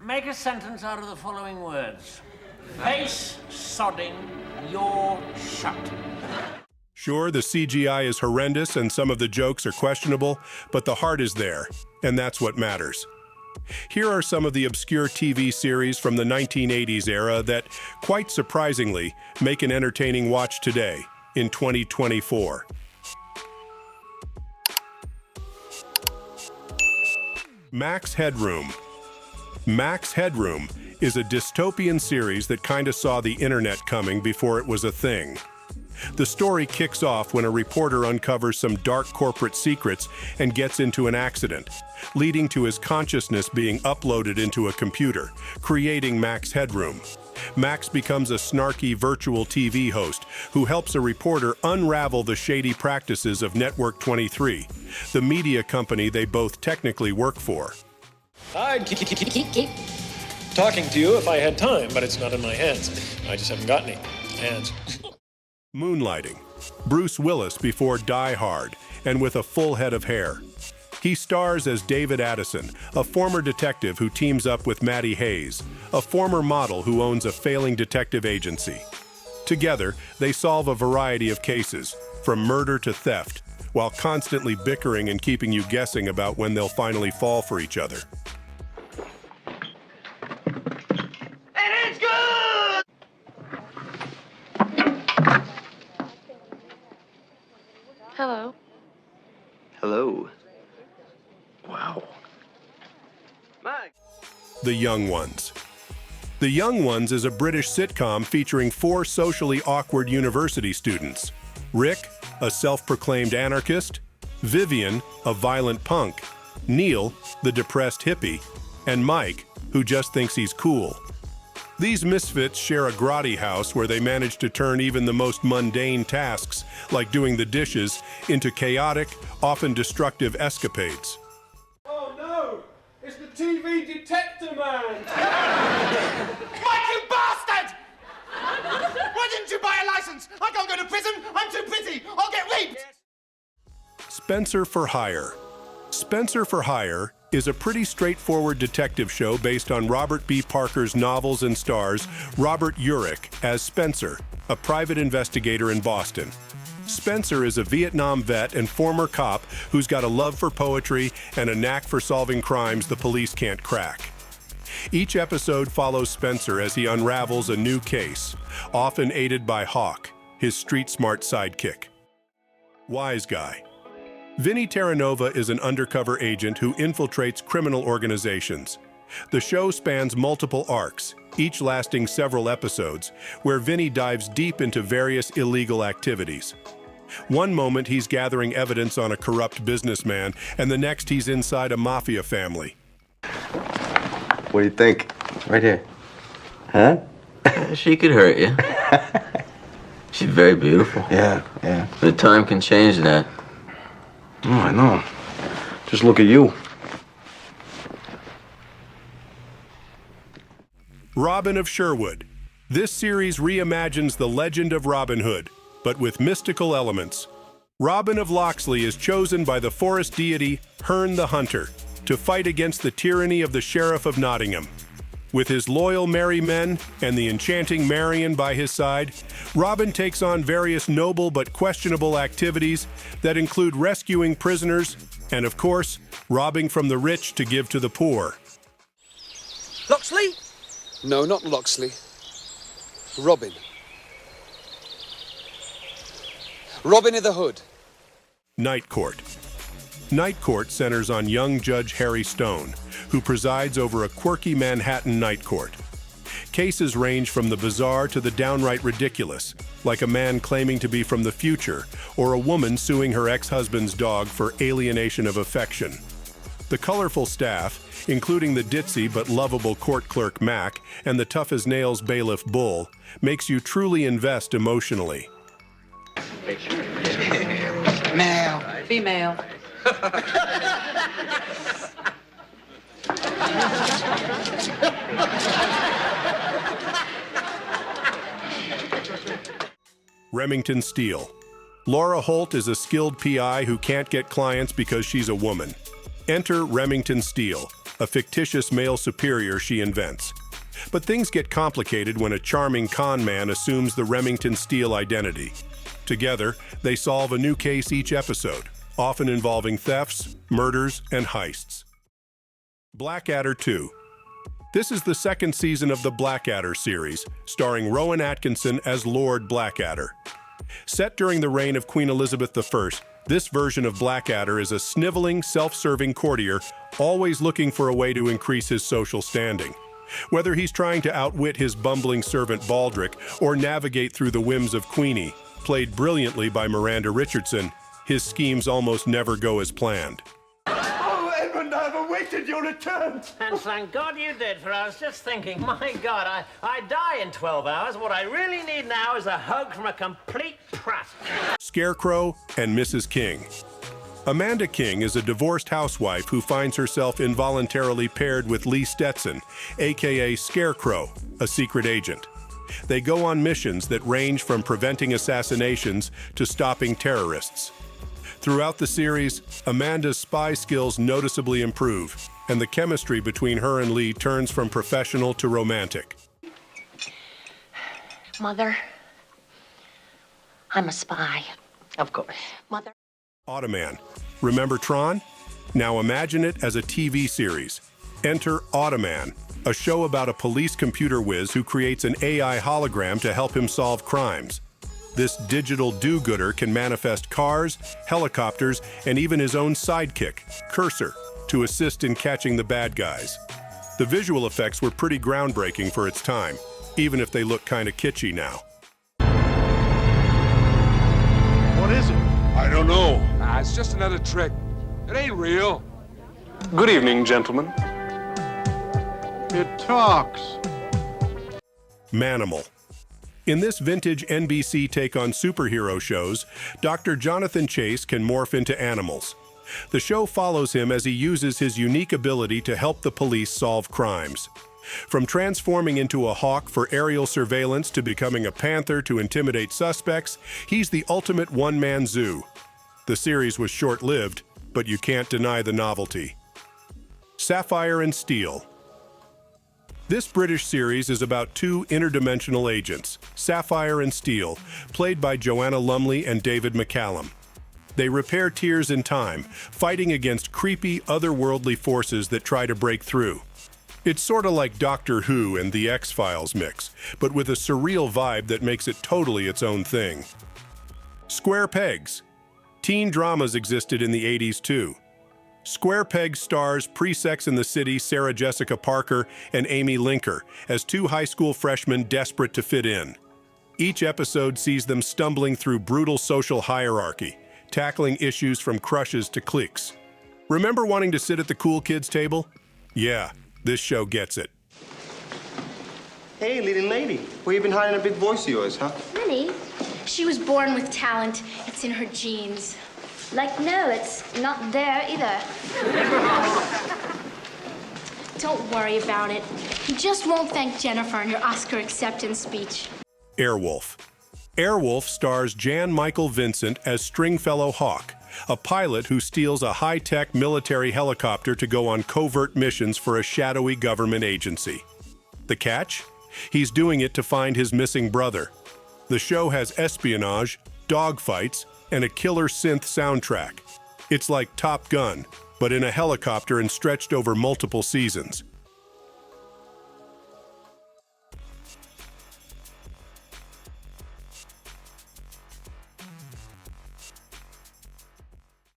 Make a sentence out of the following words. Face sodding your shut. Sure, the CGI is horrendous and some of the jokes are questionable, but the heart is there, and that's what matters. Here are some of the obscure TV series from the 1980s era that, quite surprisingly, make an entertaining watch today, in 2024. Max Headroom. Max Headroom is a dystopian series that kinda saw the internet coming before it was a thing. The story kicks off when a reporter uncovers some dark corporate secrets and gets into an accident, leading to his consciousness being uploaded into a computer, creating Max Headroom. Max becomes a snarky virtual TV host who helps a reporter unravel the shady practices of Network 23, the media company they both technically work for. I'd keep talking to you if I had time, but it's not in my hands. I just haven't got any hands. Moonlighting. Bruce Willis before Die Hard, and with a full head of hair. He stars as David Addison, a former detective who teams up with Maddie Hayes, a former model who owns a failing detective agency. Together, they solve a variety of cases, from murder to theft, while constantly bickering and keeping you guessing about when they'll finally fall for each other. Hello. Hello. Wow. The Young Ones. The Young Ones is a British sitcom featuring 4 socially awkward university students. Rick, a self-proclaimed anarchist, Vivian, a violent punk, Neil, the depressed hippie, and Mike, who just thinks he's cool. These misfits share a grotty house where they manage to turn even the most mundane tasks, like doing the dishes, into chaotic, often destructive escapades. Oh no! It's the TV detector man! Mike, you bastard! Why didn't you buy a license? I can't go to prison. I'm too busy. I'll get raped. Spencer for Hire. Spencer for Hire is a pretty straightforward detective show based on Robert B. Parker's novels and stars Robert Urich as Spencer, a private investigator in Boston. Spencer is a Vietnam vet and former cop who's got a love for poetry and a knack for solving crimes the police can't crack. Each episode follows Spencer as he unravels a new case, often aided by Hawk, his street-smart sidekick. Wise Guy. Vinny Terranova is an undercover agent who infiltrates criminal organizations. The show spans multiple arcs, each lasting several episodes, where Vinny dives deep into various illegal activities. One moment he's gathering evidence on a corrupt businessman, and the next he's inside a mafia family. What do you think? Right here. Huh? She could hurt you. She's very beautiful. Yeah. The time can change that. Oh, I know. Just look at you. Robin of Sherwood. This series reimagines the legend of Robin Hood, but with mystical elements. Robin of Locksley is chosen by the forest deity Herne the Hunter to fight against the tyranny of the Sheriff of Nottingham. With his loyal merry men and the enchanting Marian by his side, Robin takes on various noble but questionable activities that include rescuing prisoners and, of course, robbing from the rich to give to the poor. Locksley? No, not Locksley. Robin. Robin of the Hood. Night Court. Night Court centers on young Judge Harry Stone, who presides over a quirky Manhattan night court. Cases range from the bizarre to the downright ridiculous, like a man claiming to be from the future or a woman suing her ex-husband's dog for alienation of affection. The colorful staff, including the ditzy but lovable court clerk Mac and the tough-as-nails bailiff Bull, makes you truly invest emotionally. Male. Female. Remington Steele. Laura Holt is a skilled PI who can't get clients because she's a woman. Enter Remington Steele, a a fictitious male superior she invents. But things get complicated when a charming con man assumes the Remington Steele identity. Together, they solve a new case each episode, often involving thefts, murders, and heists. Blackadder 2. This is the second season of the Blackadder series, starring Rowan Atkinson as Lord Blackadder. Set during the reign of Queen Elizabeth I, this version of Blackadder is a sniveling, self-serving courtier, always looking for a way to increase his social standing. Whether he's trying to outwit his bumbling servant Baldric or navigate through the whims of Queenie, played brilliantly by Miranda Richardson, his schemes almost never go as planned. Oh, Edmund, I've awaited your return. And thank God you did, for I was just thinking, my God, I die in 12 hours. What I really need now is a hug from a complete prat. Scarecrow and Mrs. King. Amanda King is a divorced housewife who finds herself involuntarily paired with Lee Stetson, aka Scarecrow, a secret agent. They go on missions that range from preventing assassinations to stopping terrorists. Throughout the series, Amanda's spy skills noticeably improve, and the chemistry between her and Lee turns from professional to romantic. Mother, I'm a spy. Of course. Mother. Automan. Remember Tron? Now imagine it as a TV series. Enter Automan, a show about a police computer whiz who creates an AI hologram to help him solve crimes. This digital do-gooder can manifest cars, helicopters, and even his own sidekick, Cursor, to assist in catching the bad guys. The visual effects were pretty groundbreaking for its time, even if they look kind of kitschy now. What is it? I don't know. It's just another trick. It ain't real. Good evening, gentlemen. It talks. Manimal. In this vintage NBC take on superhero shows, Dr. Jonathan Chase can morph into animals. The show follows him as he uses his unique ability to help the police solve crimes. From transforming into a hawk for aerial surveillance to becoming a panther to intimidate suspects, he's the ultimate one-man zoo. The series was short-lived, but you can't deny the novelty. Sapphire and Steel. This British series is about two interdimensional agents, Sapphire and Steel, played by Joanna Lumley and David McCallum. They repair tiers in time, fighting against creepy, otherworldly forces that try to break through. It's sort of like Doctor Who and The X-Files mix, but with a surreal vibe that makes it totally its own thing. Square Pegs. Teen dramas existed in the 80s too. Square Pegs stars pre-Sex and the City Sarah Jessica Parker and Amy Linker as two high school freshmen desperate to fit in. Each episode sees them stumbling through brutal social hierarchy, tackling issues from crushes to cliques. Remember wanting to sit at the cool kids table? Yeah, this show gets it. Hey, leading lady. Where you been hiding a big voice of yours, huh? Minnie, she was born with talent. It's in her genes. Like, no, it's not there either. Don't worry about it. You just won't thank Jennifer in your Oscar acceptance speech. Airwolf. Airwolf stars Jan Michael Vincent as Stringfellow Hawk, a pilot who steals a high-tech military helicopter to go on covert missions for a shadowy government agency. The catch? He's doing it to find his missing brother. The show has espionage, dogfights, and a killer synth soundtrack. It's like Top Gun, but in a helicopter and stretched over multiple seasons.